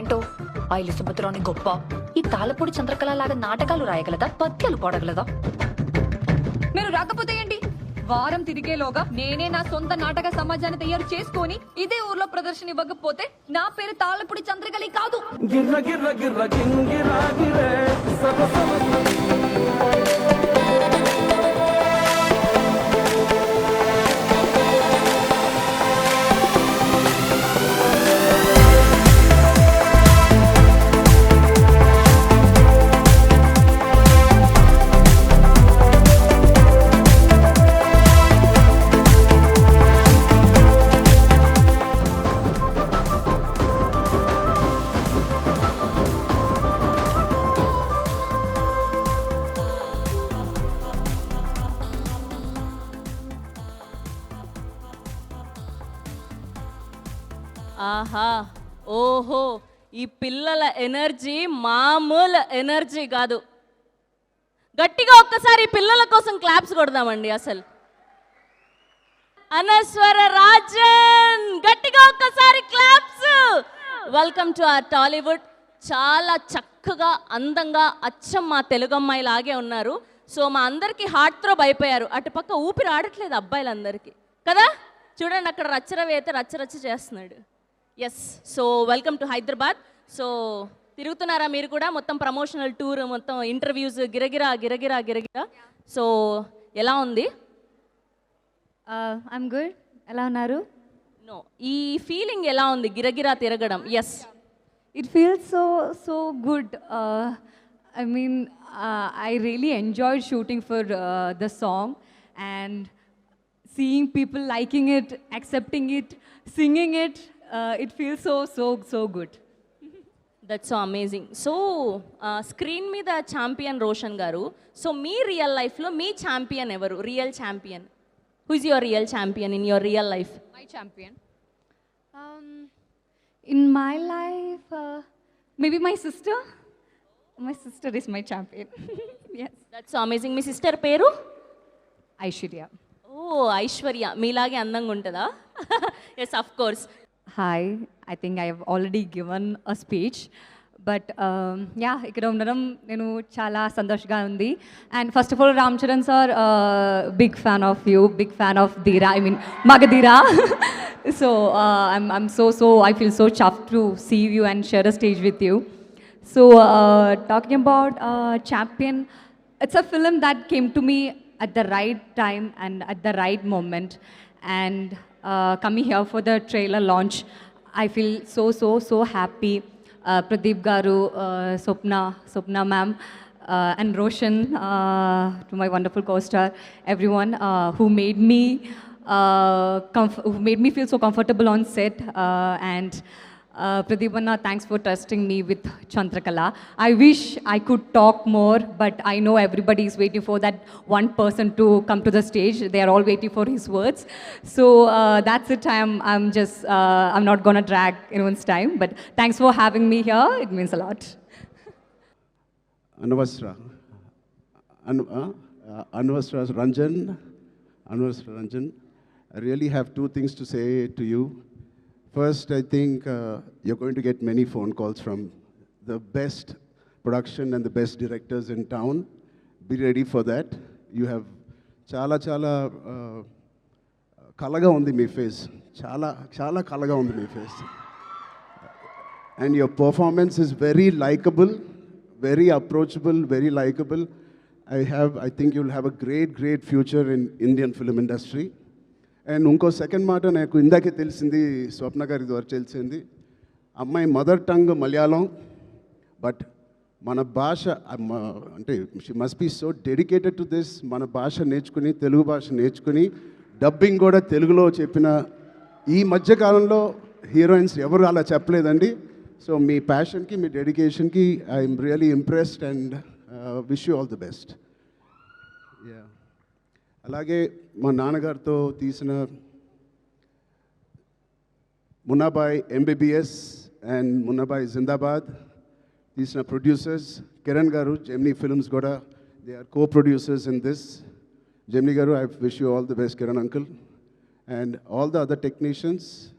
ఏంటో ఐలి సుభద్రాని గొప్ప ఈ తాళపూడి చంద్రకళ లాగా నాటకాలు రాయగలదా, పద్యాలు పాడగలదా? మీరు రాకపోతే ఏంటి, వారం తిరిగేలోగా నేనే నా సొంత నాటక సమాజాన్ని తయారు చేసుకొని ఇదే ఊర్లో ప్రదర్శన ఇవ్వకపోతే నా పేరు తాళపూడి చంద్రకళి కాదు. గిర్ర గిర్ర గిర్ర గింగిరా గిరే సగ ఆహా, ఓహో, ఈ పిల్లల ఎనర్జీ మామూలు ఎనర్జీ కాదు. గట్టిగా ఒక్కసారి ఈ పిల్లల కోసం క్లాప్స్ కొడదామండి. అసలు అనస్వర రాజన్, గట్టిగా ఒక్కసారి claps. Welcome to our Tollywood. చాలా చక్కగా అందంగా అచ్చం మా తెలుగు అమ్మాయి లాగే ఉన్నారు. సో మా అందరికీ హార్ట్ థ్రోబ్ అయిపోయారు. అటుపక్క ఊపిరి ఆడట్లేదు అబ్బాయిలందరికీ కదా. చూడండి అక్కడ రచ్చరవి అయితే రచ్చరచ్చ చేస్తున్నాడు. Yes, so welcome to Hyderabad. So తిరుగుతున్నారా మీరు కూడా? మొత్తం ప్రమోషనల్ టూర్, మొత్తం ఇంటర్వ్యూస్, గిరగిరా గిరగిరా గిరగిరా. సో ఎలా ఉంది? I'm good. ఎలా ఉన్నారు? నో, ఈ ఫీలింగ్ ఎలా ఉంది గిరగిరా తిరగడం? Yes, It feels so good. I mean, I really enjoyed shooting for the song and seeing people liking it, accepting it, singing it. It feels so good. That's so amazing. So screen మీద champion Roshan గారు. So మీ real లైఫ్లో మీ champion ఎవరు? Real champion. Who is your real champion in your real life? My champion. In my life, maybe my sister. My sister is my champion. Yes. That's so amazing. మీ sister పేరు? Aishwarya. ఓ, ఐశ్వర్య మీలాగే అందంగా ఉంటుందా? Yes, of course. Hi, I think I have already given a speech. But yeah, ఇక్కడ ఉండడం నేను చాలా సంతోషంగా ఉంది. And first of all Ram Charan sir, big fan of you, big fan of Dheera, I mean Magadheera. So I'm so I feel so chuffed to see you and share a stage with you. So talking about Champion, it's a film that came to me at the right time and at the right moment. And coming here for the trailer launch, I feel so happy. Pradeep Garu, Swapna ma'am, and Roshan, to my wonderful co-star, everyone who made me feel so comfortable on set. And Pradeep Anna, thanks for trusting me with Chandrakala. I wish I could talk more, but I know everybody is waiting for that one person to come to the stage. They are all waiting for his words. So that's it. I'm not gonna drag anyone's time, but thanks for having me here. It means a lot. Anvasra Ranjan, I really have two things to say to you. First, I think you're going to get many phone calls from the best production and the best directors in town. Be ready for that. You have chala kalaga undi mee face. Chala kalaga undi mee face. And your performance is very likable, very approachable, very likable. I think you'll have a great future in Indian film industry. And ఇంకో second మాట నాకు ఇందాకే తెలిసింది, స్వప్న గారి ద్వారా తెలిసింది. అమ్మాయి mother tongue Malayalam, but మన భాష అంటే she must be so dedicated to this. మన భాష నేర్చుకుని, తెలుగు భాష నేర్చుకుని డబ్బింగ్ కూడా తెలుగులో చెప్పిన ఈ మధ్యకాలంలో హీరోయిన్స్ ఎవరు అలా చెప్పలేదండి. సో మీ ప్యాషన్కి, మీ డెడికేషన్కి I'm really impressed and wish you all the best. Yeah, అలాగే మా నాన్నగారితో తీసిన మున్నాబాయ్ ఎంబీబీఎస్ అండ్ మున్నాబాయ్ జిందాబాద్ తీసిన producers Kiran garu, Gemini films కూడా, they are co-producers in this. Jemini garu, I wish you all the best, Kiran uncle, and all the other technicians.